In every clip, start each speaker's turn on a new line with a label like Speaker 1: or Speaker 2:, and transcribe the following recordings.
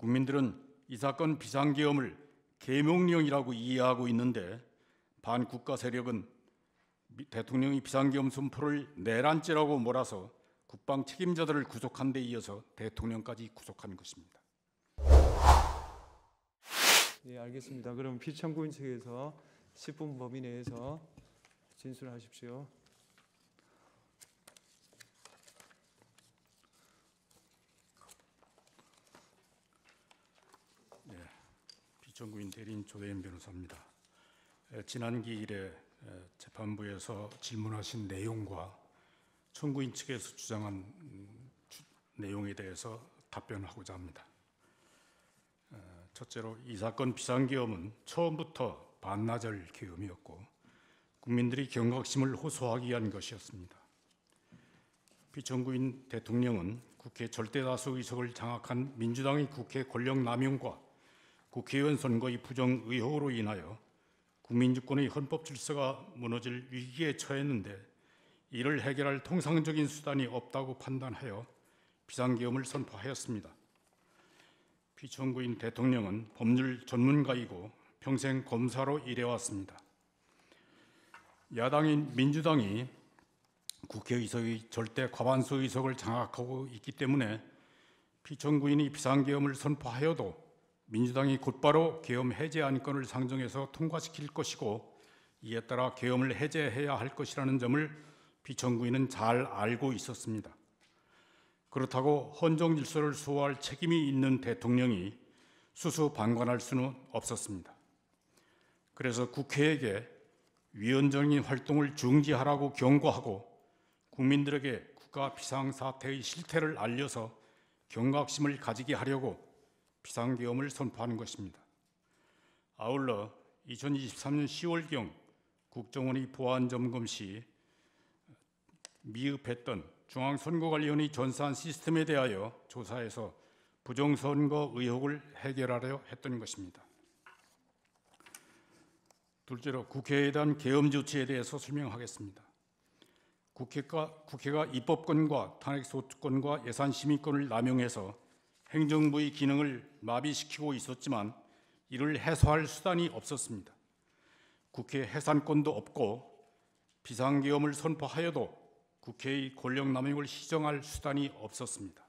Speaker 1: 국민들은 이 사건 비상계엄을 계명령이라고 이해하고 있는데 반국가 세력은 대통령이 비상계엄 선포를 내란죄라고 몰아서 국방 책임자들을 구속한 데 이어서 대통령까지 구속한 것입니다.
Speaker 2: 예, 알겠습니다. 그럼 피청구인 측에서 10분 범위 내에서 진술하십시오.
Speaker 1: 네, 피청구인 대리인 조대현 변호사입니다. 지난 기일에 재판부에서 질문하신 내용과 청구인 측에서 주장한 내용에 대해서 답변하고자 합니다. 첫째로 이 사건 비상계엄은 처음부터 반나절 계엄이었고 국민들이 경각심을 호소하기 위한 것이었습니다. 피청구인 대통령은 국회 절대다수 의석을 장악한 민주당의 국회 권력 남용과 국회의원 선거의 부정 의혹으로 인하여 국민주권의 헌법 질서가 무너질 위기에 처했는데 이를 해결할 통상적인 수단이 없다고 판단하여 비상계엄을 선포하였습니다. 피청구인 대통령은 법률 전문가이고 평생 검사로 일해왔습니다. 야당인 민주당이 국회의석의 절대 과반수 의석을 장악하고 있기 때문에 피청구인이 비상계엄을 선포하여도 민주당이 곧바로 계엄 해제 안건을 상정해서 통과시킬 것이고 이에 따라 계엄을 해제해야 할 것이라는 점을 피청구인은 잘 알고 있었습니다. 그렇다고 헌정 질서를 수호할 책임이 있는 대통령이 수수방관할 수는 없었습니다. 그래서 국회에게 위헌적인 활동을 중지하라고 경고하고 국민들에게 국가 비상사태의 실태를 알려서 경각심을 가지게 하려고 비상계엄을 선포하는 것입니다. 아울러 2023년 10월경 국정원의 보안 점검 시 미흡했던 중앙선거관리위원회 전산 시스템에 대하여 조사해서 부정선거 의혹을 해결하려 했던 것입니다. 둘째로 국회에 대한 계엄 조치에 대해서 설명하겠습니다. 국회가 입법권과 탄핵소추권과 예산심의권을 남용해서 행정부의 기능을 마비시키고 있었지만 이를 해소할 수단이 없었습니다. 국회 해산권도 없고 비상계엄을 선포하여도 국회의 권력남용을 시정할 수단이 없었습니다.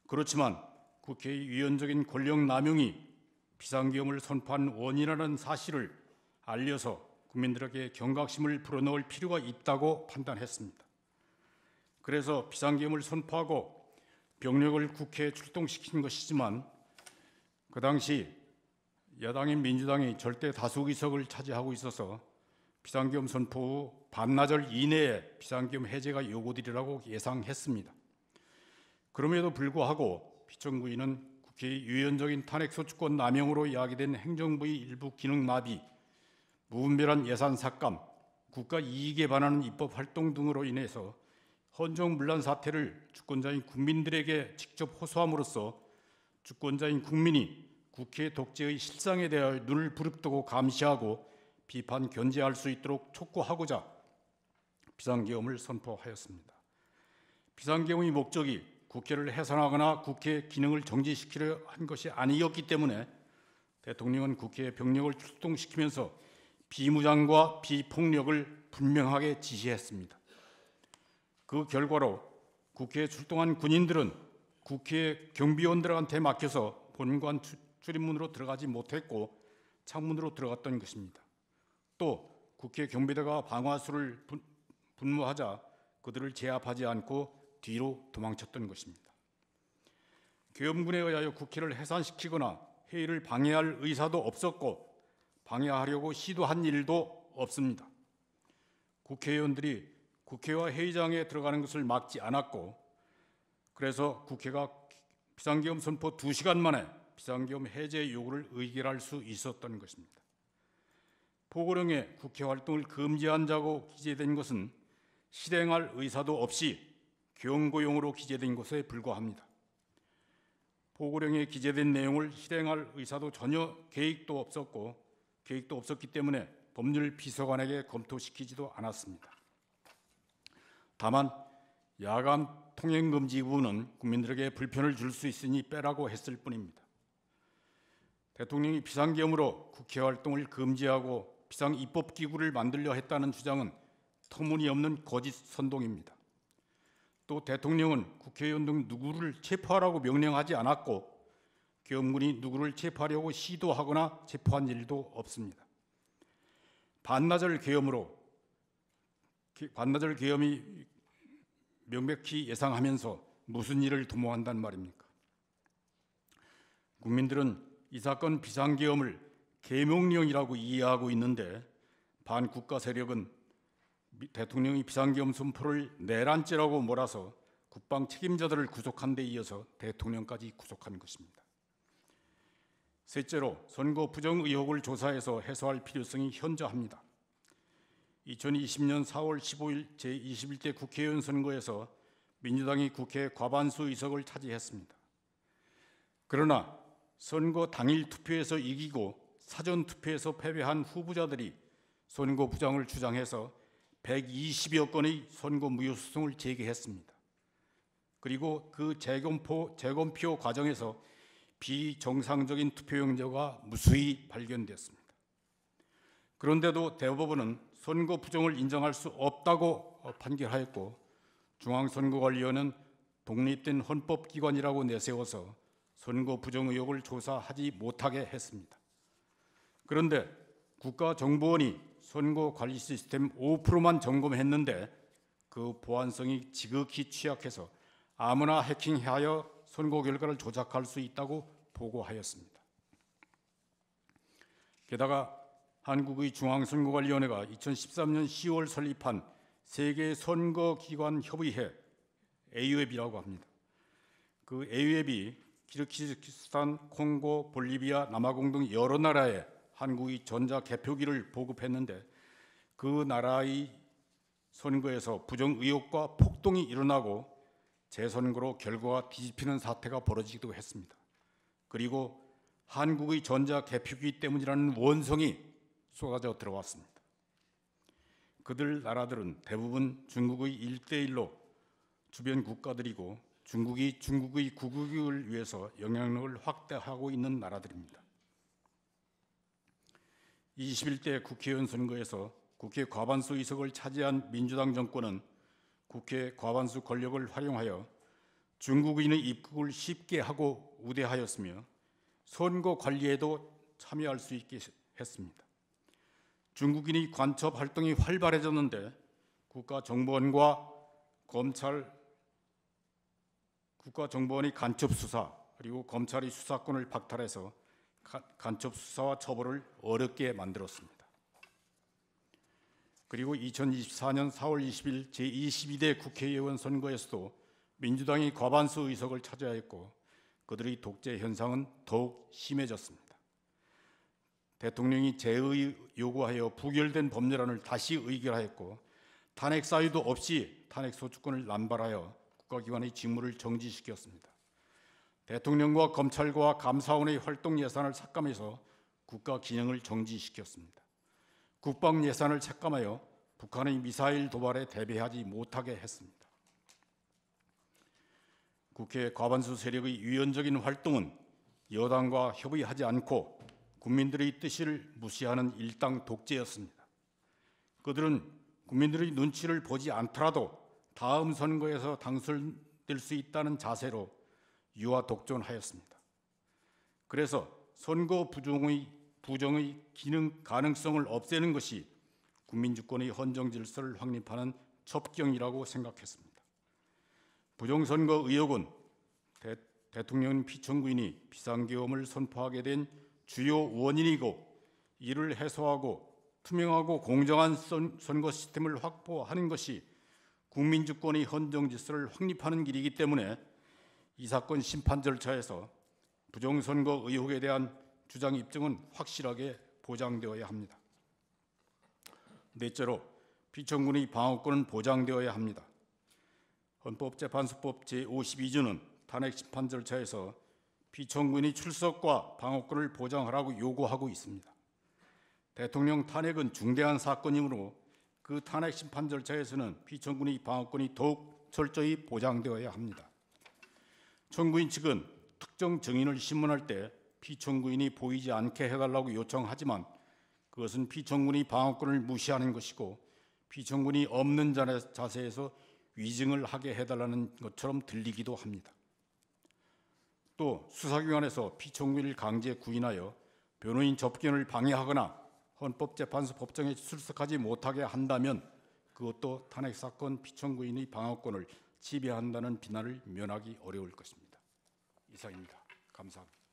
Speaker 1: 그렇지만 국회의 위헌적인 권력남용이 비상계엄을 선포한 원인이라는 사실을 알려서 국민들에게 경각심을 불어넣을 필요가 있다고 판단했습니다. 그래서 비상계엄을 선포하고 병력을 국회에 출동시킨 것이지만 그 당시 야당인 민주당이 절대 다수 의석을 차지하고 있어서 비상계엄 선포 후 반나절 이내에 비상계엄 해제가 요구되리라고 예상했습니다. 그럼에도 불구하고 피청구인은 국회의 유연적인 탄핵소추권 남용으로 야기된 행정부의 일부 기능 마비, 무분별한 예산 삭감, 국가 이익에 반하는 입법 활동 등으로 인해서 헌정문란 사태를 주권자인 국민들에게 직접 호소함으로써 주권자인 국민이 국회 독재의 실상에 대하여 눈을 부릅뜨고 감시하고 비판 견제할 수 있도록 촉구하고자 비상계엄을 선포하였습니다. 비상계엄의 목적이 국회를 해산하거나 국회 기능을 정지시키려 한 것이 아니었기 때문에 대통령은 국회에 병력을 출동시키면서 비무장과 비폭력을 분명하게 지시했습니다. 그 결과로 국회에 출동한 군인들은 국회 경비원들한테 맡겨서 본관 출입문으로 들어가지 못했고 창문으로 들어갔던 것입니다. 또 국회 경비대가 방화수를 분무하자 그들을 제압하지 않고 뒤로 도망쳤던 것입니다. 계엄군에 의하여 국회를 해산시키거나 회의를 방해할 의사도 없었고 방해하려고 시도한 일도 없습니다. 국회의원들이 국회와 회의장에 들어가는 것을 막지 않았고 그래서 국회가 비상계엄 선포 2시간 만에 비상계엄 해제 요구를 의결할 수 있었던 것입니다. 포고령에 국회 활동을 금지한다고 기재된 것은 실행할 의사도 없이 경고용으로 기재된 것에 불과합니다. 포고령에 기재된 내용을 실행할 의사도 전혀 계획도 없었기 때문에 법률 비서관에게 검토시키지도 않았습니다. 다만 야간 통행 금지 부분은 국민들에게 불편을 줄 수 있으니 빼라고 했을 뿐입니다. 대통령이 비상계엄으로 국회 활동을 금지하고 비상 입법기구를 만들려 했다는 주장은 터무니없는 거짓 선동입니다. 또 대통령은 국회의원 등 누구를 체포하라고 명령하지 않았고 계엄군이 누구를 체포하려고 시도하거나 체포한 일도 없습니다. 반나절 계엄이 명백히 예상하면서 무슨 일을 도모한단 말입니까? 국민들은 이 사건 비상계엄을 계명령이라고 이해하고 있는데 반국가 세력은 대통령이 비상계엄 선포를 내란죄라고 몰아서 국방 책임자들을 구속한 데 이어서 대통령까지 구속한 것입니다. 셋째로 선거 부정 의혹을 조사해서 해소할 필요성이 현저합니다. 2020년 4월 15일 제21대 국회의원 선거에서 민주당이 국회 과반수 의석을 차지했습니다. 그러나 선거 당일 투표에서 이기고 사전 투표에서 패배한 후보자들이 선거 부정을 주장해서 120여 건의 선거 무효소송을 제기했습니다. 그리고 그 재검표 과정에서 비정상적인 투표용지가 무수히 발견됐습니다. 그런데도 대법원은 선거 부정을 인정할 수 없다고 판결하였고 중앙선거관리위원회는 독립된 헌법기관이라고 내세워서 선거 부정 의혹을 조사하지 못하게 했습니다. 그런데 국가정보원이 선거관리 시스템 5%만 점검했는데 그 보안성이 지극히 취약해서 아무나 해킹하여 선거 결과를 조작할 수 있다고 보고하였습니다. 게다가 한국의 중앙선거관리위원회가 2013년 10월 설립한 세계선거기관협의회 AU협이라고 합니다. 그 AU협이 키르기즈스탄, 콩고, 볼리비아, 남아공 등 여러 나라에 한국의 전자개표기를 보급했는데 그 나라의 선거에서 부정 의혹과 폭동이 일어나고 재선거로 결과가 뒤집히는 사태가 벌어지기도 했습니다. 그리고 한국의 전자개표기 때문이라는 원성이 쏟아져 들어왔습니다. 그들 나라들은 대부분 중국의 1대1로 주변 국가들이고 중국이 중국의 국익을 위해서 영향력을 확대하고 있는 나라들입니다. 21대 국회의원 선거에서 국회 과반수 의석을 차지한 민주당 정권은 국회 과반수 권력을 활용하여 중국인의 입국을 쉽게 하고 우대하였으며 선거 관리에도 참여할 수 있게 했습니다. 중국인의 간첩 활동이 활발해졌는데 국가정보원과 국가정보원이 간첩 수사 그리고 검찰의 수사권을 박탈해서 간첩 수사와 처벌을 어렵게 만들었습니다. 그리고 2024년 4월 20일 제22대 국회의원 선거에서도 민주당이 과반수 의석을 차지하였고 그들의 독재 현상은 더욱 심해졌습니다. 대통령이 재의 요구하여 부결된 법률안을 다시 의결하였고 탄핵 사유도 없이 탄핵 소추권을 남발하여 국가기관의 직무를 정지시켰습니다. 대통령과 검찰과 감사원의 활동 예산을 삭감해서 국가 기능을 정지시켰습니다. 국방 예산을 삭감하여 북한의 미사일 도발에 대비하지 못하게 했습니다. 국회 과반수 세력의 유연적인 활동은 여당과 협의하지 않고 국민들의 뜻을 무시하는 일당 독재였습니다. 그들은 국민들의 눈치를 보지 않더라도 다음 선거에서 당선될 수 있다는 자세로 유화 독존하였습니다. 그래서 선거 부정의 기능 가능성을 없애는 것이 국민주권의 헌정 질서를 확립하는 첩경이라고 생각했습니다. 부정선거 의혹은 대통령 피청구인이 비상계엄을 선포하게 된 주요 원인이고 이를 해소하고 투명하고 공정한 선거 시스템을 확보하는 것이 국민주권의 헌정 질서를 확립하는 길이기 때문에 이 사건 심판 절차에서 부정선거 의혹에 대한 주장 입증은 확실하게 보장되어야 합니다. 넷째로 피청구인의 방어권은 보장되어야 합니다. 헌법재판소법 제52조는 탄핵 심판 절차에서 피청구인의 출석과 방어권을 보장하라고 요구하고 있습니다. 대통령 탄핵은 중대한 사건이므로 그 탄핵 심판 절차에서는 피청구인의 방어권이 더욱 철저히 보장되어야 합니다. 청구인 측은 특정 증인을 신문할 때 피청구인이 보이지 않게 해달라고 요청하지만 그것은 피청구인이 방어권을 무시하는 것이고 피청구인이 없는 자세에서 위증을 하게 해달라는 것처럼 들리기도 합니다. 또 수사기관에서 피청구인을 강제 구인하여 변호인 접견을 방해하거나 헌법재판소 법정에 출석하지 못하게 한다면 그것도 탄핵사건 피청구인의 방어권을 지배한다는 비난을 면하기 어려울 것입니다. 이상입니다. 감사합니다.